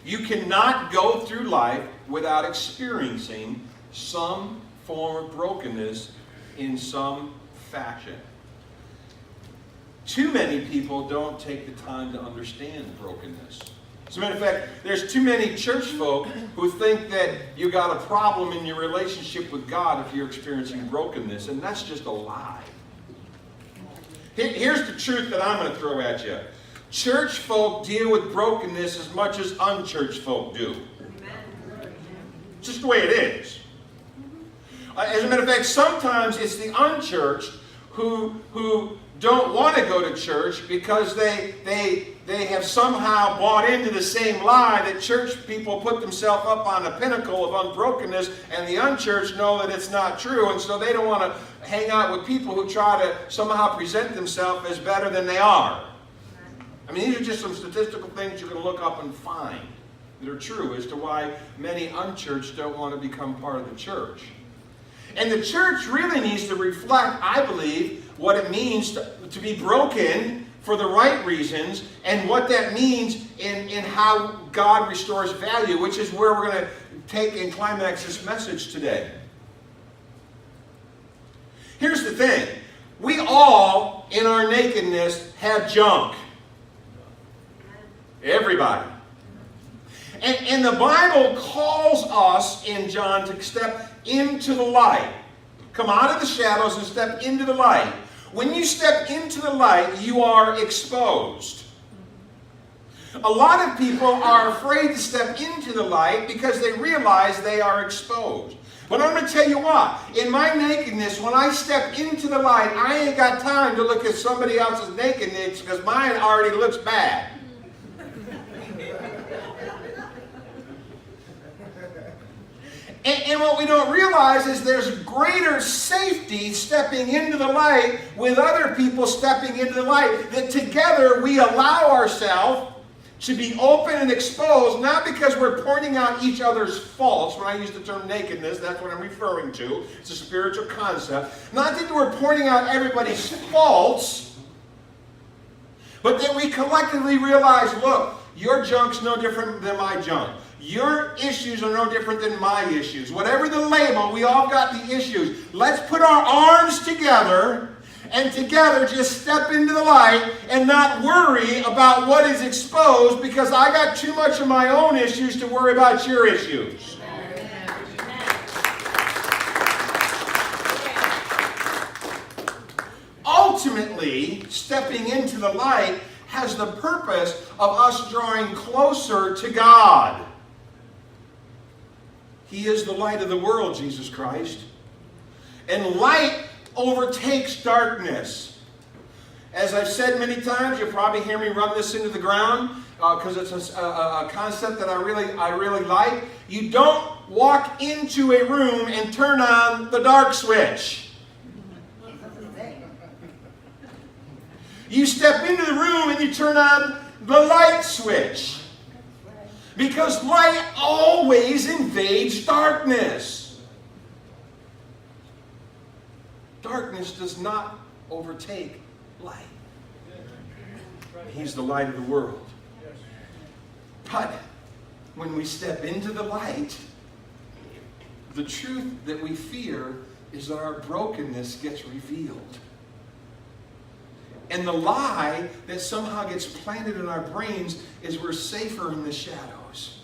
You cannot go through life without experiencing some form of brokenness in some fashion. Too many people don't take the time to understand brokenness. As a matter of fact, there's too many church folk who think that you got a problem in your relationship with God if you're experiencing brokenness, and that's just a lie. Here's the truth that I'm going to throw at you. Church folk deal with brokenness as much as unchurched folk do. It's just the way it is. As a matter of fact, sometimes it's the unchurched who don't want to go to church because they have somehow bought into the same lie that church people put themselves up on a pinnacle of unbrokenness, and the unchurched know that it's not true, and so they don't want to hang out with people who try to somehow present themselves as better than they are. I mean, these are just some statistical things you can look up and find that are true as to why many unchurched don't want to become part of the church. And the church really needs to reflect, I believe, what it means to be broken for the right reasons, and what that means in how God restores value, which is where we're going to take and climax this message today. Here's the thing. We all, in our nakedness, have junk. Everybody. And the Bible calls us in John to step into the light. Come out of the shadows and step into the light. When you step into the light, you are exposed. A lot of people are afraid to step into the light because they realize they are exposed. But I'm going to tell you what, in my nakedness, when I step into the light, I ain't got time to look at somebody else's nakedness because mine already looks bad. And what we don't realize is there's greater safety stepping into the light with other people stepping into the light. That together we allow ourselves to be open and exposed, not because we're pointing out each other's faults. When I use the term nakedness, that's what I'm referring to. It's a spiritual concept. Not that we're pointing out everybody's faults, but that we collectively realize, look, your junk's no different than my junk. Your issues are no different than my issues. Whatever the label, we all got the issues. Let's put our arms together and together just step into the light and not worry about what is exposed, because I got too much of my own issues to worry about your issues. Ultimately, stepping into the light has the purpose of us drawing closer to God. He is the light of the world, Jesus Christ. And light overtakes darkness. As I've said many times, you'll probably hear me run this into the ground because it's a concept that I really like. You don't walk into a room and turn on the dark switch. You step into the room and you turn on the light switch. Because light always invades darkness. Darkness does not overtake light. He's the light of the world. But when we step into the light, the truth that we fear is that our brokenness gets revealed. And the lie that somehow gets planted in our brains is we're safer in the shadows.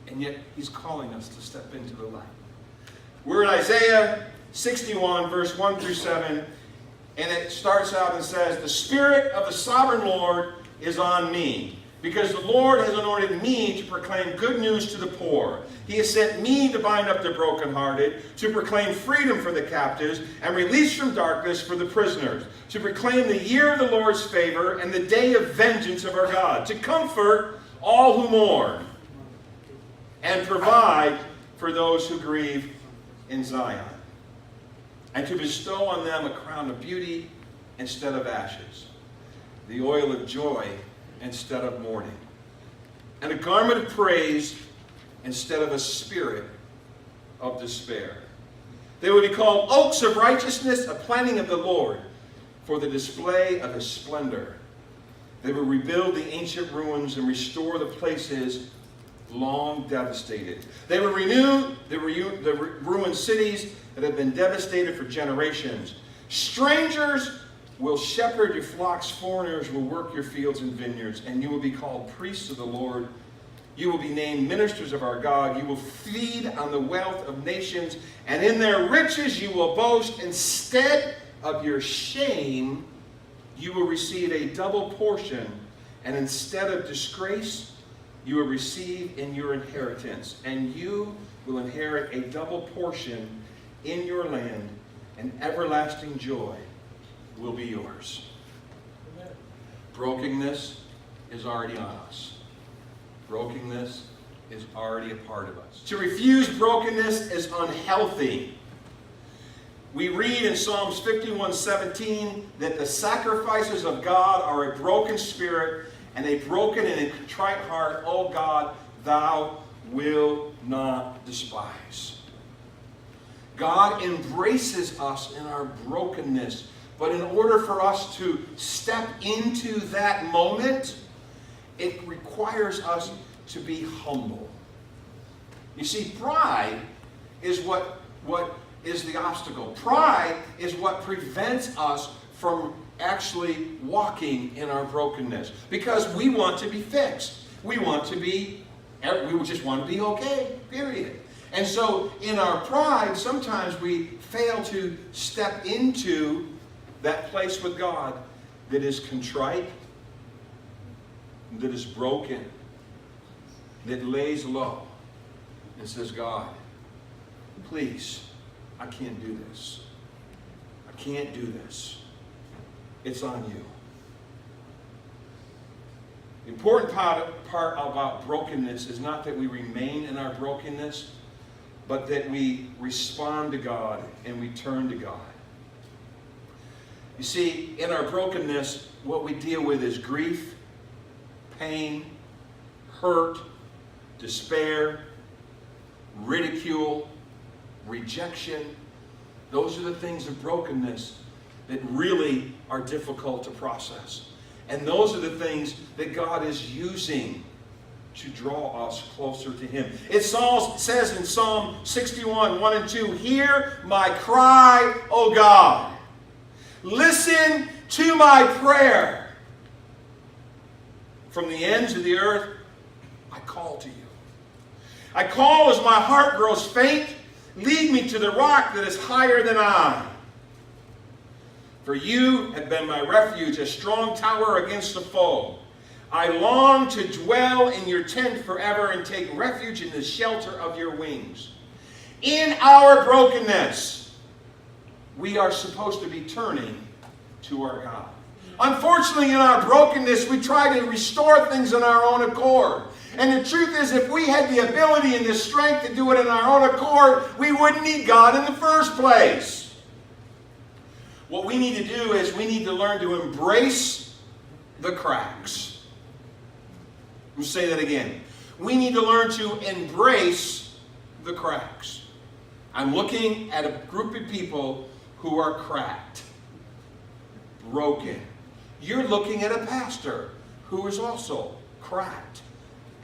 And yet He's calling us to step into the light. We're in Isaiah 61, verse 1 through 7. And it starts out and says, "The Spirit of the Sovereign Lord is on me, because the Lord has anointed me to proclaim good news to the poor. He has sent me to bind up the brokenhearted, to proclaim freedom for the captives, and release from darkness for the prisoners, to proclaim the year of the Lord's favor and the day of vengeance of our God, to comfort all who mourn, and provide for those who grieve in Zion, and to bestow on them a crown of beauty instead of ashes, the oil of joy instead of mourning, and a garment of praise instead of a spirit of despair. They will be called oaks of righteousness, a planting of the Lord, for the display of His splendor. They will rebuild the ancient ruins and restore the places long devastated. They will renew the ruined cities that have been devastated for generations. Strangers will shepherd your flocks, foreigners will work your fields and vineyards, and you will be called priests of the Lord. You will be named ministers of our God. You will feed on the wealth of nations, and in their riches you will boast. Instead of your shame, you will receive a double portion, and instead of disgrace, you will receive in your inheritance, and you will inherit a double portion in your land, and everlasting joy will be yours. Amen. Brokenness is already on us. Brokenness is already a part of us. To refuse brokenness is unhealthy. We read in Psalms 51:17 that the sacrifices of God are a broken spirit and a broken and a contrite heart, O God, thou wilt not despise. God embraces us in our brokenness, but in order for us to step into that moment, it requires us to be humble. You see, pride is what is the obstacle. Pride is what prevents us from actually walking in our brokenness. Because we want to be fixed. We just want to be okay, period. And so in our pride, sometimes we fail to step into that place with God that is contrite, that is broken, that lays low and says, God, please, I can't do this. I can't do this. It's on you. The important part about brokenness is not that we remain in our brokenness, but that we respond to God and we turn to God. You see, in our brokenness, what we deal with is grief, pain, hurt, despair, ridicule, rejection. Those are the things of brokenness that really are difficult to process. And those are the things that God is using to draw us closer to Him. It says in Psalm 61, 1 and 2, hear my cry, O God. Listen to my prayer. From the ends of the earth, I call to you. I call as my heart grows faint. Lead me to the rock that is higher than I. For you have been my refuge, a strong tower against the foe. I long to dwell in your tent forever and take refuge in the shelter of your wings. In our brokenness, we are supposed to be turning to our God. Unfortunately, in our brokenness, we try to restore things on our own accord. And the truth is, if we had the ability and the strength to do it in our own accord, we wouldn't need God in the first place. What we need to do is we need to learn to embrace the cracks. Let me say that again. We need to learn to embrace the cracks. I'm looking at a group of people who are cracked, broken. You're looking at a pastor who is also cracked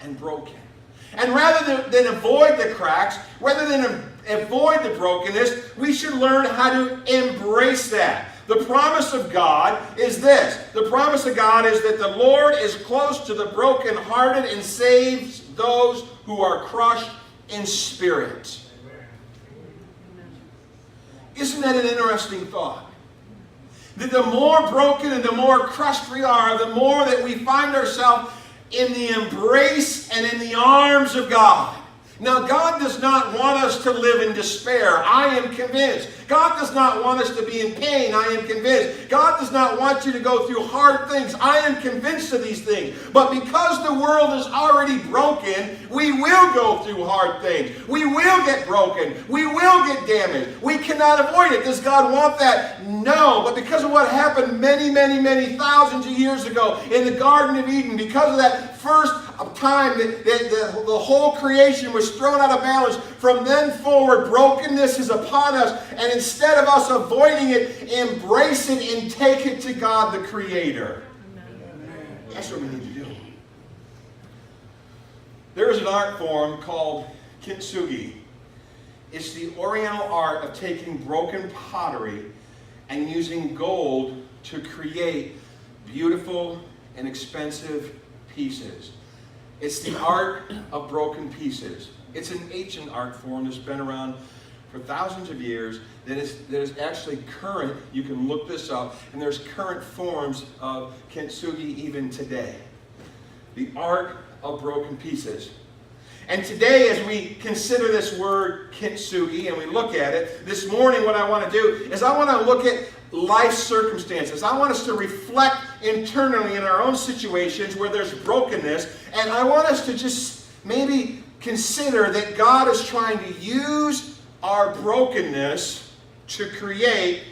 and broken. And rather than avoid the cracks, rather than avoid the brokenness, we should learn how to embrace that. The promise of God is this. The promise of God is that the Lord is close to the brokenhearted and saves those who are crushed in spirit. Isn't that an interesting thought? That the more broken and the more crushed we are, the more that we find ourselves in the embrace and in the arms of God. Now, God does not want us to live in despair. I am convinced. God does not want us to be in pain. I am convinced. God does not want you to go through hard things. I am convinced of these things. But because the world is already broken, we will go through hard things. We will get broken. We will get damaged. We cannot avoid it. Does God want that? No. But because of what happened many, many, many thousands of years ago in the Garden of Eden, because of that first time that the whole creation was thrown out of balance, from then forward, brokenness is upon us. And instead of us avoiding it, embrace it and take it to God the Creator. Amen. That's what we need to do. There is an art form called kintsugi. It's the Oriental art of taking broken pottery and using gold to create beautiful and expensive pieces. It's the art of broken pieces. It's an ancient art form that's been around for thousands of years, that is actually current. You can look this up, and there's current forms of kintsugi even today. The art of broken pieces. And today, as we consider this word kintsugi and we look at it, this morning what I want to do is I want to look at life circumstances. I want us to reflect internally in our own situations where there's brokenness, and I want us to just maybe consider that God is trying to use our brokenness to create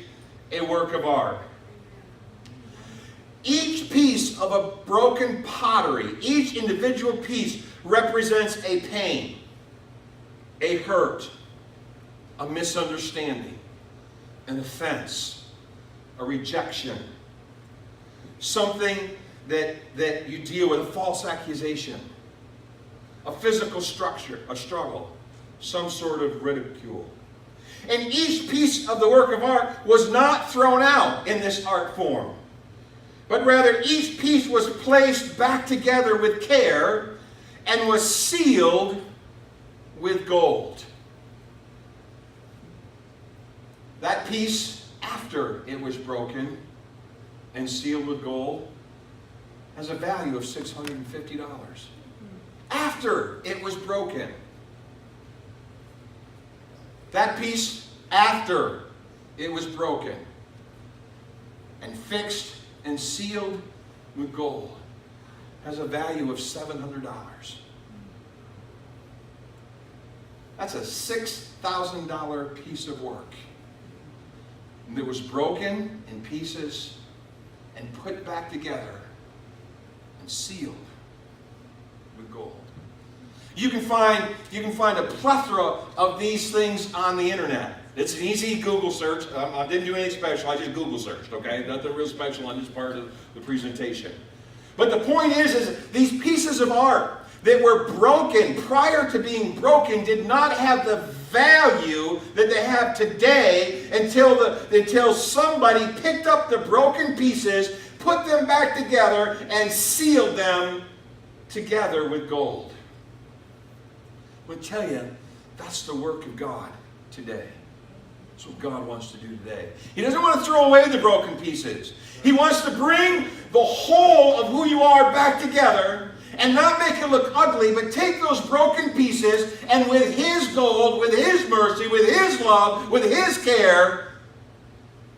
a work of art. Each piece of a broken pottery, each individual piece represents a pain, a hurt, a misunderstanding, an offense, a rejection, something that you deal with, a false accusation, a physical structure, a struggle, some sort of ridicule. And each piece of the work of art was not thrown out in this art form, but rather each piece was placed back together with care and was sealed with gold. That piece, after it was broken and sealed with gold, has a value of $650. After it was broken. That piece, after it was broken and fixed and sealed with gold, has a value of $700. That's a $6,000 piece of work that was broken in pieces and put back together and sealed with gold. You can find a plethora of these things on the internet. It's an easy Google search. I didn't do anything special. I just Google searched, okay? Nothing real special on this part of the presentation. But the point is these pieces of art that were broken prior to being broken did not have the value that they have today until somebody picked up the broken pieces, put them back together, and sealed them together with gold. I will tell you, that's the work of God today. That's what God wants to do today. He doesn't want to throw away the broken pieces. He wants to bring the whole of who you are back together and not make it look ugly, but take those broken pieces and with His gold, with His mercy, with His love, with His care,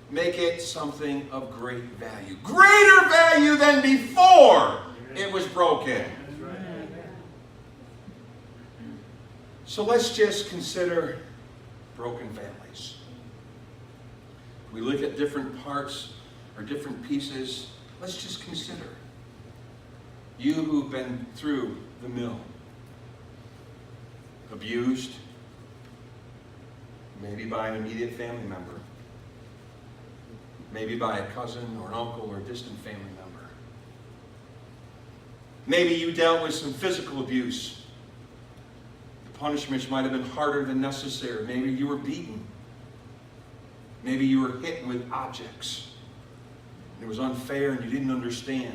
make it something of great value. Greater value than before it was broken. So let's just consider broken families. We look at different parts or different pieces. Let's just consider you who've been through the mill, abused, maybe by an immediate family member, maybe by a cousin or an uncle or a distant family member. Maybe you dealt with some physical abuse. Punishments might have been harder than necessary. Maybe you were beaten. Maybe you were hit with objects. It was unfair and you didn't understand.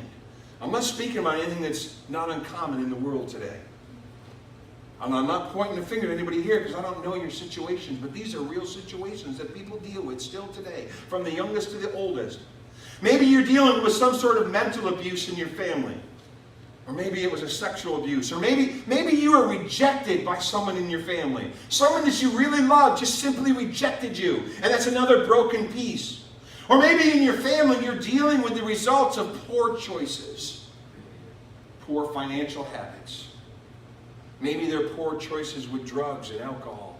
I'm not speaking about anything that's not uncommon in the world today. And I'm not pointing the finger at anybody here because I don't know your situations, but these are real situations that people deal with still today, from the youngest to the oldest. Maybe you're dealing with some sort of mental abuse in your family. Or maybe it was a sexual abuse. Or maybe you were rejected by someone in your family. Someone that you really loved just simply rejected you. And that's another broken piece. Or maybe in your family you're dealing with the results of poor choices. Poor financial habits. Maybe they're poor choices with drugs and alcohol.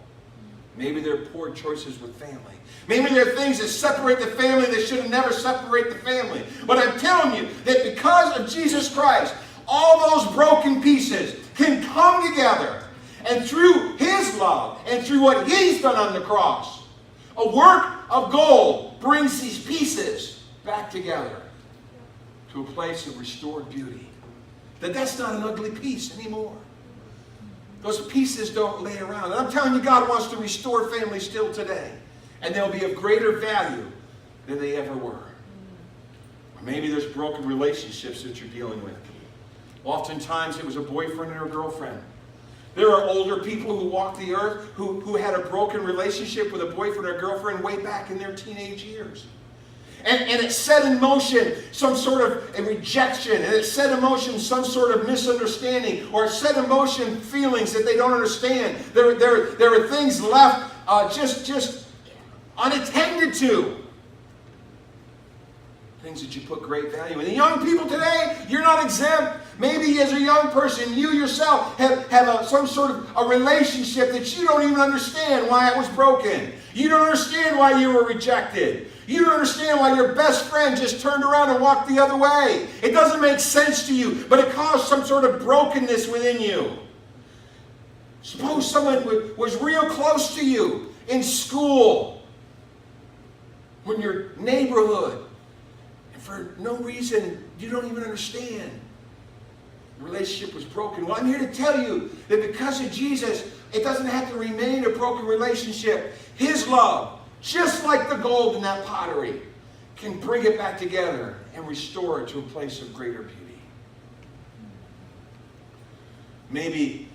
Maybe they're poor choices with family. Maybe there are things that separate the family that should have never separated the family. But I'm telling you that because of Jesus Christ, all those broken pieces can come together. And through His love and through what He's done on the cross, a work of gold brings these pieces back together to to a place of restored beauty. That's not an ugly piece anymore. Those pieces don't lay around. And I'm telling you, God wants to restore families still today. And they'll be of greater value than they ever were. Or maybe there's broken relationships that you're dealing with. Oftentimes it was a boyfriend and a girlfriend. There are older people who walk the earth who had a broken relationship with a boyfriend or girlfriend way back in their teenage years. And it set in motion some sort of a rejection. And it set in motion some sort of misunderstanding. Or it set in motion feelings that they don't understand. There are things left just unattended to. Things that you put great value in. And young people today, you're not exempt. Maybe as a young person, you yourself have some sort of a relationship that you don't even understand why it was broken. You don't understand why you were rejected. You don't understand why your best friend just turned around and walked the other way. It doesn't make sense to you, but it caused some sort of brokenness within you. Suppose someone was real close to you in school, or in your neighborhood, and for no reason you don't even understand. The relationship was broken. Well, I'm here to tell you that because of Jesus, it doesn't have to remain a broken relationship. His love, just like the gold in that pottery, can bring it back together and restore it to a place of greater beauty. Maybe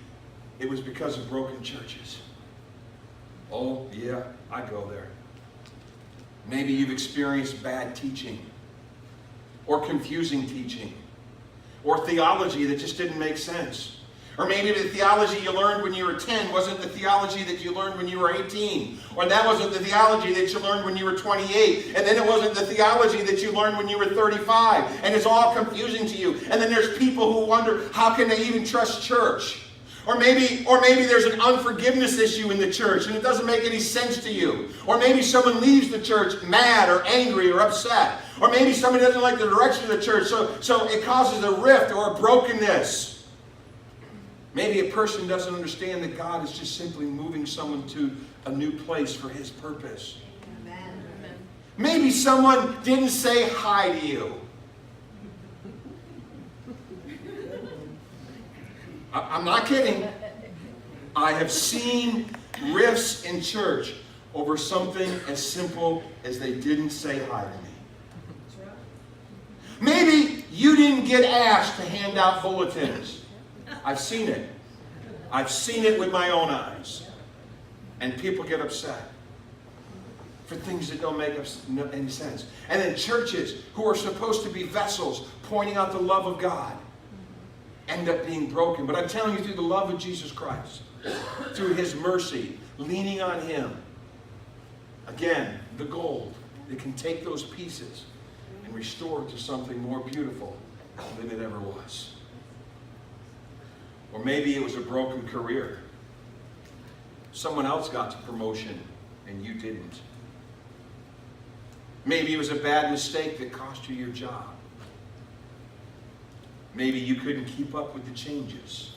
it was because of broken churches. Oh, yeah, I go there. Maybe you've experienced bad teaching, or confusing teaching, or theology that just didn't make sense. Or maybe the theology you learned when you were 10 wasn't the theology that you learned when you were 18. Or that wasn't the theology that you learned when you were 28. And then it wasn't the theology that you learned when you were 35. And it's all confusing to you. And then there's people who wonder, how can they even trust church? Or maybe there's an unforgiveness issue in the church and it doesn't make any sense to you. Or maybe someone leaves the church mad or angry or upset. Or maybe somebody doesn't like the direction of the church, so it causes a rift or a brokenness. Maybe a person doesn't understand that God is just simply moving someone to a new place for His purpose. Amen. Maybe someone didn't say hi to you. I'm not kidding. I have seen rifts in church over something as simple as they didn't say hi to me. Maybe you didn't get asked to hand out bulletins. I've seen it. I've seen it with my own eyes. And people get upset for things that don't make any sense. And then churches who are supposed to be vessels pointing out the love of God end up being broken. But I'm telling you, through the love of Jesus Christ, through His mercy, leaning on Him, again, the gold that can take those pieces and restore it to something more beautiful than it ever was. Or maybe it was a broken career. Someone else got the promotion and you didn't. Maybe it was a bad mistake that cost you your job. Maybe you couldn't keep up with the changes.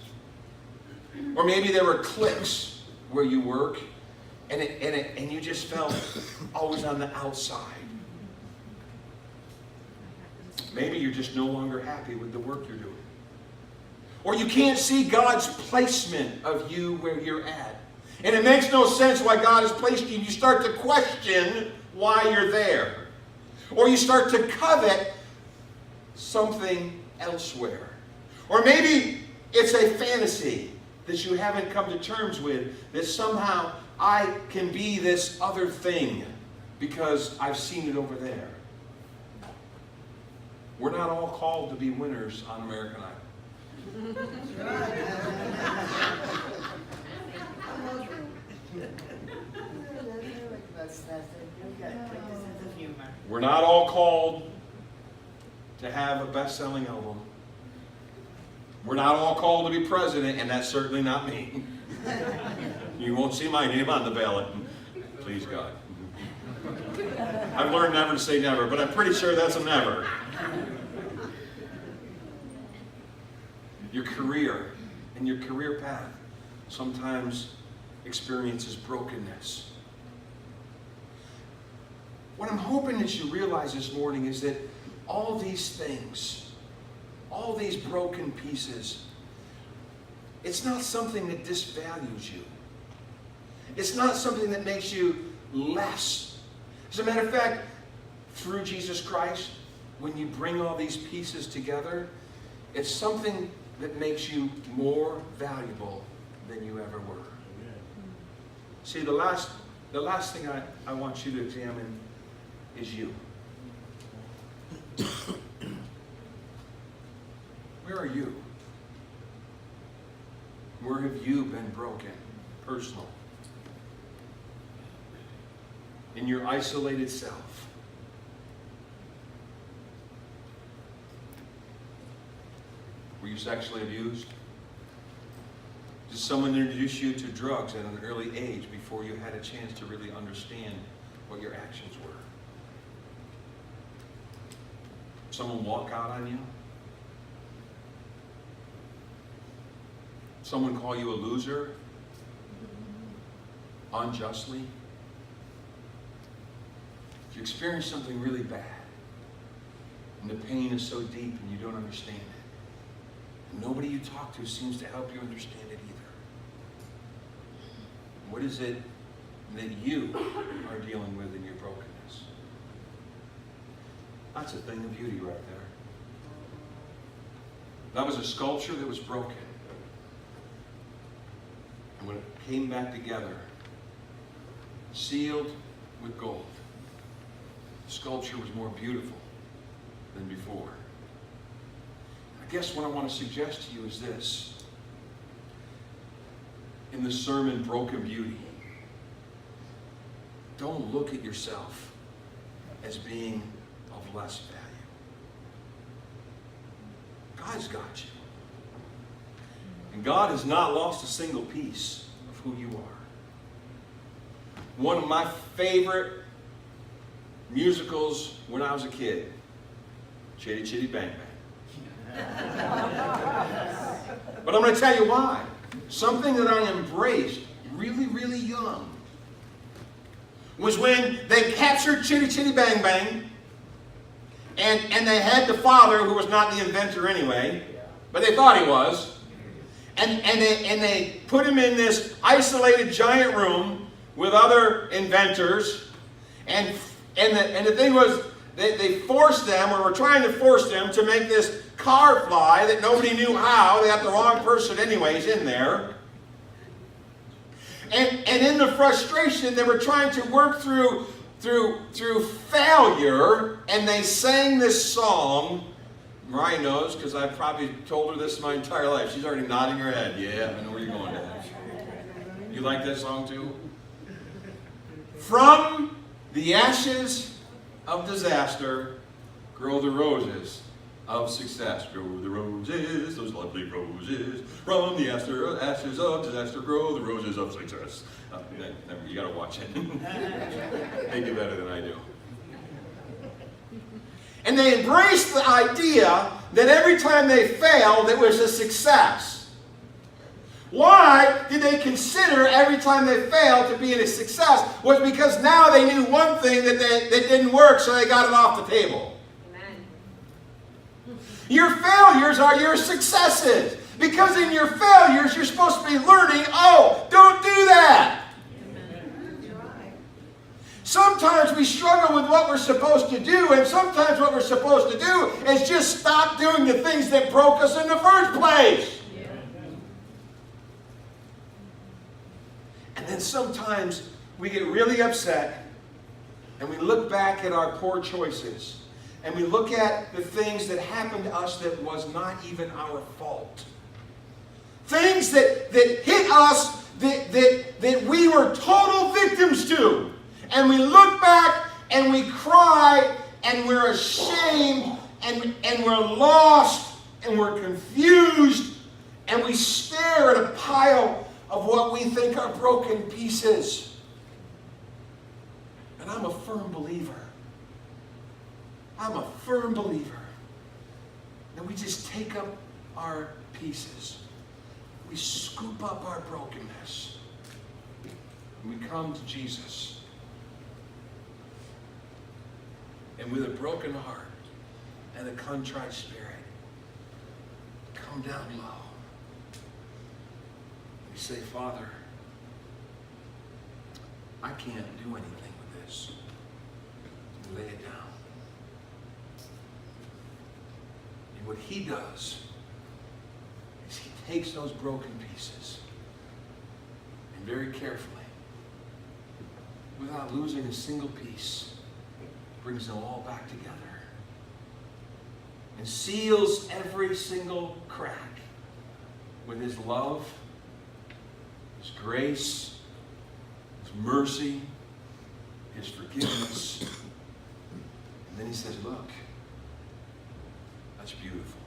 Or maybe there were cliques where you work and you just felt always on the outside. Maybe you're just no longer happy with the work you're doing. Or you can't see God's placement of you where you're at. And it makes no sense why God has placed you. You start to question why you're there. Or you start to covet something elsewhere. Or maybe it's a fantasy that you haven't come to terms with, that somehow I can be this other thing because I've seen it over there. We're not all called to be winners on American Idol. We're not all called to have a best-selling album. We're not all called to be president, and that's certainly not me. You won't see my name on the ballot. Please, God. I've learned never to say never, but I'm pretty sure that's a never. Your career and your career path sometimes experiences brokenness. What I'm hoping that you realize this morning is that all these things, all these broken pieces, it's not something that disvalues you. It's not something that makes you less. As a matter of fact, through Jesus Christ, when you bring all these pieces together, it's something that makes you more valuable than you ever were. See, the last thing I want you to examine is you. Where are you? Where have you been broken? Personal. In your isolated self. Were you sexually abused? Did someone introduce you to drugs at an early age before you had a chance to really understand what your actions were? Someone walk out on you? Someone call you a loser? Unjustly? If you experience something really bad, and the pain is so deep and you don't understand it, and nobody you talk to seems to help you understand it either. What is it that you are dealing with in your brokenness? That's a thing of beauty right there. That was a sculpture that was broken. And when it came back together, sealed with gold, the sculpture was more beautiful than before. I guess what I want to suggest to you is this. In the sermon, Broken Beauty, don't look at yourself as being of less value. God's got you. And God has not lost a single piece of who you are. One of my favorite musicals when I was a kid, Chitty Chitty Bang Bang. But I'm going to tell you why. Something that I embraced really, really young was when they captured Chitty Chitty Bang Bang, and they had the father, who was not the inventor anyway, but they thought he was, and they put him in this isolated giant room with other inventors, and the thing was, they forced them, or were trying to force them, to make this car fly that nobody knew how. They got the wrong person anyways in there. And in the frustration, they were trying to work through failure, and they sang this song. Mariah knows, because I've probably told her this my entire life. She's already nodding her head. Yeah, I know where you're going, Dad. You like that song too? From the ashes of disaster grow the roses of success. Grow the roses, those lovely roses. From the ashes of disaster grow the roses of success. You gotta watch it. They do better than I do. And they embraced the idea that every time they failed, it was a success. Why did they consider every time they failed to be a success? Was because now they knew one thing that didn't work, so they got it off the table. Amen. Your failures are your successes. Because in your failures, you're supposed to be learning, oh, don't do that. Sometimes we struggle with what we're supposed to do, and sometimes what we're supposed to do is just stop doing the things that broke us in the first place. Yeah. And then sometimes we get really upset, and we look back at our poor choices, and we look at the things that happened to us that was not even our fault. Things that hit us that we were total victims to. And we look back and we cry and we're ashamed and we're lost and we're confused and we stare at a pile of what we think are broken pieces. And I'm a firm believer. that we just take up our pieces. We scoop up our brokenness. And we come to Jesus. And with a broken heart, and a contrite spirit. Come down low. You say, Father, I can't do anything with this. Lay it down. And what he does is he takes those broken pieces and very carefully, without losing a single piece, brings them all back together and seals every single crack with his love, his grace, his mercy, his forgiveness. And then he says, look, that's beautiful.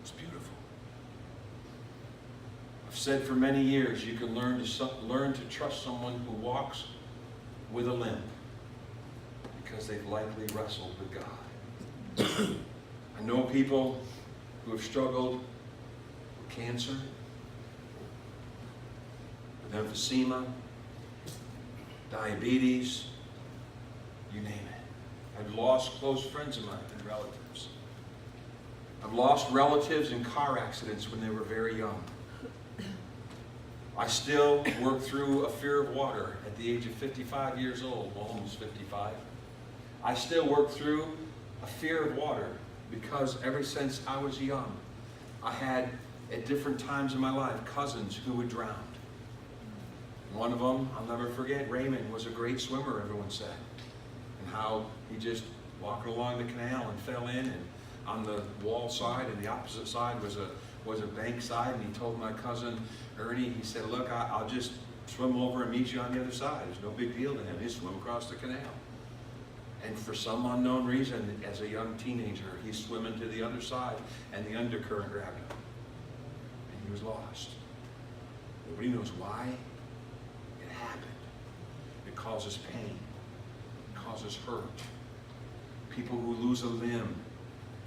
It's beautiful. I've said for many years, you can learn to trust someone who walks with a limp because they've likely wrestled with God. I know people who have struggled with cancer, with emphysema, diabetes, you name it. I've lost close friends of mine and relatives. I've lost relatives in car accidents when they were very young. I still work through a fear of water at the age of 55 years old, well, almost 55. I still work through a fear of water because ever since I was young, I had, at different times in my life, cousins who had drowned. One of them, I'll never forget, Raymond was a great swimmer, everyone said. And how he just walked along the canal and fell in, and on the wall side and the opposite side was a bank side, and he told my cousin Ernie, he said, look, I'll just swim over and meet you on the other side. There's no big deal to him. He swam across the canal. And for some unknown reason, as a young teenager, he's swimming to the other side, and the undercurrent grabbed him. And he was lost. Nobody knows why it happened. It causes pain. It causes hurt. People who lose a limb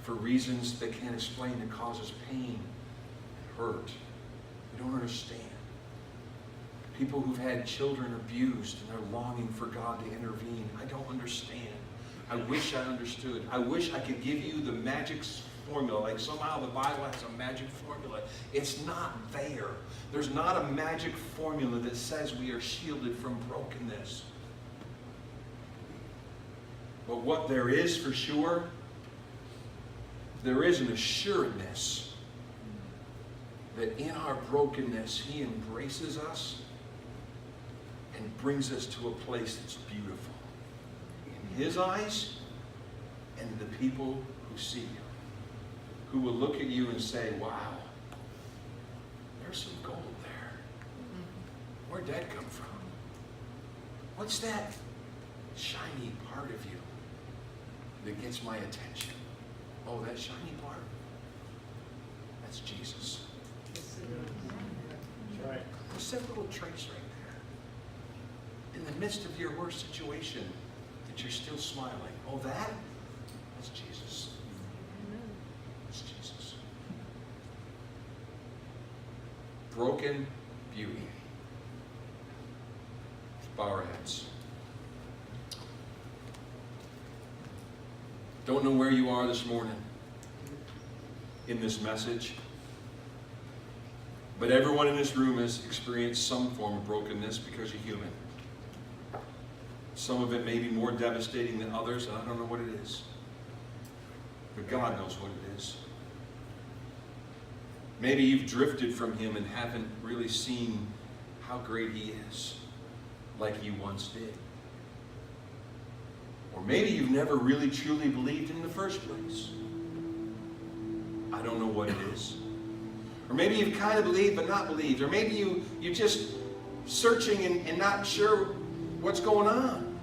for reasons they can't explain, it causes pain and hurt. You don't understand. People who've had children abused and they're longing for God to intervene. I don't understand. I wish I understood. I wish I could give you the magic formula, like somehow the Bible has a magic formula. It's not there. There's not a magic formula that says we are shielded from brokenness. But what there is for sure, there is an assuredness that in our brokenness, he embraces us and brings us to a place that's beautiful in his eyes and the people who see you, who will look at you and say, wow, there's some gold there. Where'd that come from? What's that shiny part of you that gets my attention? Oh, that shiny part? That's Jesus. That's right. There's that little trace right there. In the midst of your worst situation, that you're still smiling. Oh, that's Jesus. That's Jesus. Broken beauty. Let's bow our heads. Don't know where you are this morning in this message, but everyone in this room has experienced some form of brokenness because you're human. Some of it may be more devastating than others, and I don't know what it is. But God knows what it is. Maybe you've drifted from him and haven't really seen how great he is, like you once did. Or maybe you've never really truly believed in the first place. I don't know what it is. Or maybe you've kind of believed but not believed. Or maybe you're just searching and not sure what's going on.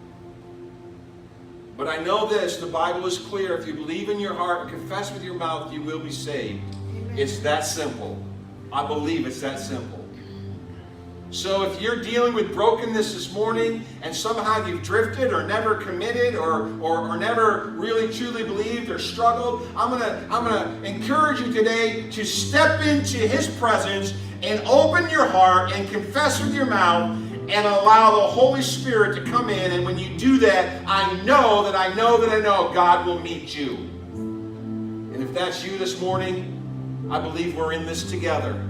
But I know this, the Bible is clear. If you believe in your heart and confess with your mouth, you will be saved. Amen. It's that simple. I believe it's that simple. So if you're dealing with brokenness this morning and somehow you've drifted or never committed or never really truly believed or struggled, I'm gonna encourage you today to step into his presence and open your heart and confess with your mouth and allow the Holy Spirit to come in. And when you do that, I know God will meet you. And if that's you this morning, I believe we're in this together.